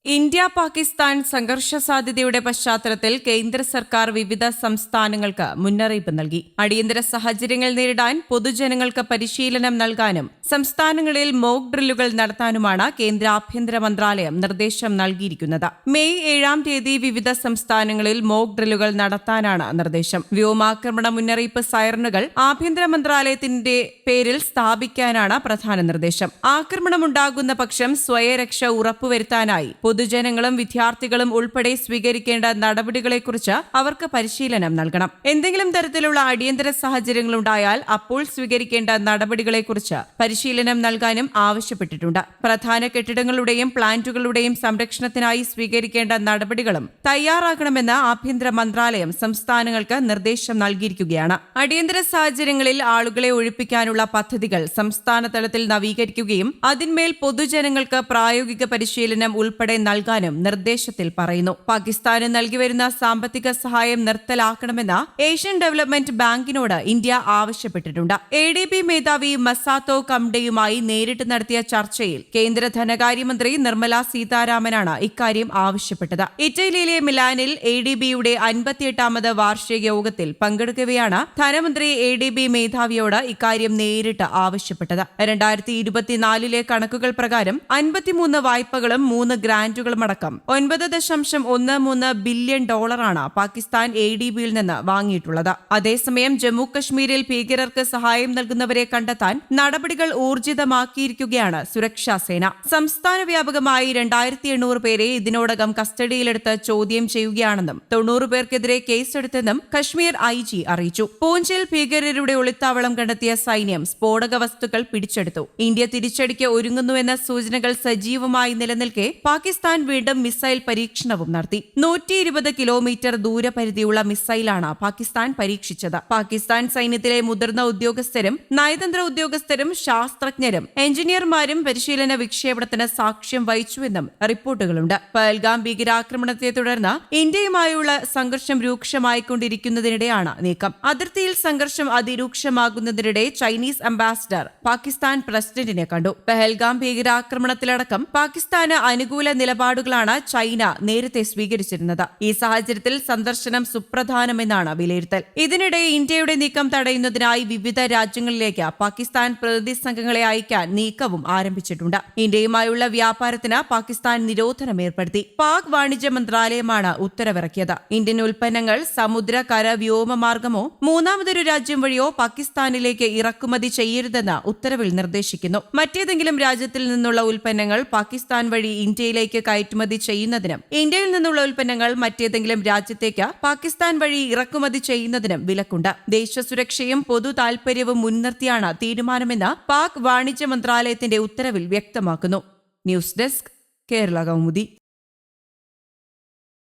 India Pakistan സംഘർഷ സാധ്യതയുടെ പശ്ചാത്തലത്തിൽ കേന്ദ്ര സർക്കാർ വിവിധ സംസ്ഥാനങ്ങൾക്ക് മുന്നറിയിപ്പ് നൽകി. അടിയന്തര സാഹചര്യങ്ങൾ നേരിടാൻ പൊതുജനങ്ങൾക്ക് പരിശീലനം നൽകാനും സംസ്ഥാനങ്ങളിൽ മോക്ക് ഡ്രില്ലുകൾ നടത്താനുമാണ് കേന്ദ്ര ആഭ്യന്തര മന്ത്രാലയം നിർദ്ദേശം നൽകിയിരിക്കുന്നത്. മെയ് 7-ാം തീയതി വിവിധ സംസ്ഥാനങ്ങളിൽ മോക്ക് ഡ്രില്ലുകൾ നടത്താനാണ് നിർദ്ദേശം. വ്യോമാക്രമണ മുന്നറിയിപ്പ് സൈറനുകൾ ആഭ്യന്തര മന്ത്രാലയത്തിന്റെ പേരിൽ സ്ഥാപിക്കാനാണ് പ്രധാന നിർദ്ദേശം. ആക്രമണമുണ്ടാകുന്ന പക്ഷം സ്വയരക്ഷ ഉറപ്പുവരുത്താനായി പൊതുജനങ്ങളും വിദ്യാർത്ഥികളും ഉൾപ്പെടെ സ്വീകരിക്കേണ്ട നടപടികളെക്കുറിച്ച് അവർക്ക് പരിശീലനം നൽകണം. എന്തെങ്കിലും തരത്തിലുള്ള അടിയന്തര സാഹചര്യങ്ങളുണ്ടായാൽ അപ്പോൾ സ്വീകരിക്കേണ്ട നടപടികളെക്കുറിച്ച് പരിശീലനം നൽകാനും ആവശ്യപ്പെട്ടിട്ടുണ്ട്. പ്രധാന കെട്ടിടങ്ങളുടെയും പ്ലാന്റുകളുടെയും സംരക്ഷണത്തിനായി സ്വീകരിക്കേണ്ട നടപടികളും തയ്യാറാക്കണമെന്ന് ആഭ്യന്തര മന്ത്രാലയം സംസ്ഥാനങ്ങൾക്ക് നിർദ്ദേശം നൽകിയിരിക്കുകയാണ്. അടിയന്തര സാഹചര്യങ്ങളിൽ ആളുകളെ ഒഴിപ്പിക്കാനുള്ള പദ്ധതികൾ സംസ്ഥാന തലത്തിൽ നവീകരിക്കുകയും അതിന്മേൽ പൊതുജനങ്ങൾക്ക് പ്രായോഗിക പരിശീലനം ഉൾപ്പെടെ നൽകാനും നിർദ്ദേശത്തിൽ പറയുന്നു. പാകിസ്ഥാന് നൽകിവരുന്ന സാമ്പത്തിക സഹായം നിർത്തലാക്കണമെന്ന് ഏഷ്യൻ ഡെവലപ്മെന്റ് ബാങ്കിനോട് ഇന്ത്യ ആവശ്യപ്പെട്ടിട്ടുണ്ട്. ADB മേധാവി മസാത്തോ കംഡെയുമായി നേരിട്ട് നടത്തിയ ചർച്ചയിൽ കേന്ദ്ര ധനകാര്യമന്ത്രി നിർമ്മല സീതാരാമനാണ് ഇക്കാര്യം ആവശ്യപ്പെട്ടത്. ഇറ്റലിയിലെ മിലാനിൽ ADBയുടെ 58ാമത് വാർഷിക യോഗത്തിൽ പങ്കെടുക്കവെയാണ് ധനമന്ത്രി ADB മേധാവിയോട് ഇക്കാര്യം നേരിട്ട് ആവശ്യപ്പെട്ടത്. 2024 കണക്കുകൾ പ്രകാരം 53 വായ്പകളും 3 ഗ്രാന്റുകളുമടക്കം $9.13 ബില്യൺ പാകിസ്ഥാൻ ADBയിൽ നിന്ന് വാങ്ങിയിട്ടുള്ളത്. അതേസമയം ജമ്മു കശ്മീരിൽ ഭീകരർക്ക് സഹായം നൽകുന്നവരെ കണ്ടെത്താൻ നടപടികൾ ഊർജിതമാക്കിയിരിക്കുകയാണ് സുരക്ഷാ സേന. സംസ്ഥാന വ്യാപകമായി 2800 പേരെ ഇതിനോടകം കസ്റ്റഡിയിലെടുത്ത് ചോദ്യം ചെയ്യുകയാണെന്നും 90 പേർക്കെതിരെ കേസെടുത്തെന്നും കശ്മീർ IG അറിയിച്ചു. പൂഞ്ചിൽ ഭീകരരുടെ ഒളിത്താവളം കണ്ടെത്തിയ സൈന്യം സ്ഫോടക വസ്തുക്കൾ പിടിച്ചെടുത്തു. ഇന്ത്യ തിരിച്ചടിക്ക് ഒരുങ്ങുന്നുവെന്ന സൂചനകൾ സജീവമായി നിലനിൽക്കെ പാകിസ്ഥാൻ വീണ്ടും മിസൈൽ പരീക്ഷണവും നടത്തി. 120 കിലോമീറ്റർ ദൂരപരിധിയുള്ള മിസൈലാണ് പാകിസ്ഥാൻ പരീക്ഷിച്ചത്. പാകിസ്ഥാൻ സൈന്യത്തിലെ മുതിർന്ന ഉദ്യോഗസ്ഥരും നയതന്ത്ര ഉദ്യോഗസ്ഥരും ശാസ്ത്രജ്ഞരും എഞ്ചിനീയർമാരും പരിശീലന വിക്ഷേപണത്തിന് സാക്ഷ്യം വഹിച്ചുവെന്നും റിപ്പോർട്ടുകളുണ്ട്. പഹൽഗാം ഭീകരാക്രമണത്തെ തുടർന്ന് ഇന്ത്യയുമായുള്ള സംഘർഷം രൂക്ഷമായിക്കൊണ്ടിരിക്കുന്നതിനിടെയാണ് നീക്കം. അതിർത്തിയിൽ സംഘർഷം അതിരൂക്ഷമാകുന്നതിനിടെ ചൈനീസ് അംബാസിഡർ പാകിസ്ഥാൻ പ്രസിഡന്റിനെ കണ്ടു. പഹൽഗാം ഭീകരാക്രമണത്തിലടക്കം പാകിസ്ഥാന് അനുകൂല നിലപാടുകളാണ് ചൈന നേരത്തെ സ്വീകരിച്ചിരുന്നത്. ഈ സാഹചര്യത്തിൽ സന്ദർശനം സുപ്രധാനമെന്നാണ് വിലയിരുത്തൽ. ഇതിനിടെ ഇന്ത്യയുടെ നീക്കം തടയുന്നതിനായി വിവിധ രാജ്യങ്ങളിലേക്ക് പാകിസ്ഥാൻ പ്രതിനിധി സംഘങ്ങളെ അയക്കാൻ നീക്കവും ആരംഭിച്ചിട്ടുണ്ട്. ഇന്ത്യയുമായുള്ള വ്യാപാരത്തിന് പാകിസ്ഥാൻ നിരോധനം ഏർപ്പെടുത്തി. പാക് വാണിജ്യ മന്ത്രാലയമാണ് ഉത്തരവിറക്കിയത്. ഇന്ത്യൻ ഉൽപ്പന്നങ്ങൾ സമുദ്ര, കര, വ്യോമമാർഗമോ മൂന്നാമതൊരു രാജ്യം വഴിയോ പാകിസ്ഥാനിലേക്ക് ഇറക്കുമതി ചെയ്യരുതെന്ന് ഉത്തരവിൽ നിർദ്ദേശിക്കുന്നു. മറ്റേതെങ്കിലും രാജ്യത്തിൽ നിന്നുള്ള ഉൽപ്പന്നങ്ങൾ പാകിസ്ഥാൻ വഴി ഇന്ത്യയിലേക്ക് കയറ്റുമതി ചെയ്യുന്നതിനും ഇന്ത്യയിൽ നിന്നുള്ള ഉൽപ്പന്നങ്ങൾ മറ്റേതെങ്കിലും രാജ്യത്തേക്ക് പാകിസ്ഥാൻ വഴി ഇറക്കുമതി ചെയ്യുന്നതിനും വിലക്കുണ്ട്. ദേശസുരക്ഷയും പൊതു താൽപര്യവും മുൻനിർത്തിയാണ് തീരുമാനമെന്ന് പാക് വാണിജ്യ മന്ത്രാലയത്തിന്റെ ഉത്തരവിൽ വ്യക്തമാക്കുന്നു. News desk, Kerala Kaumudi.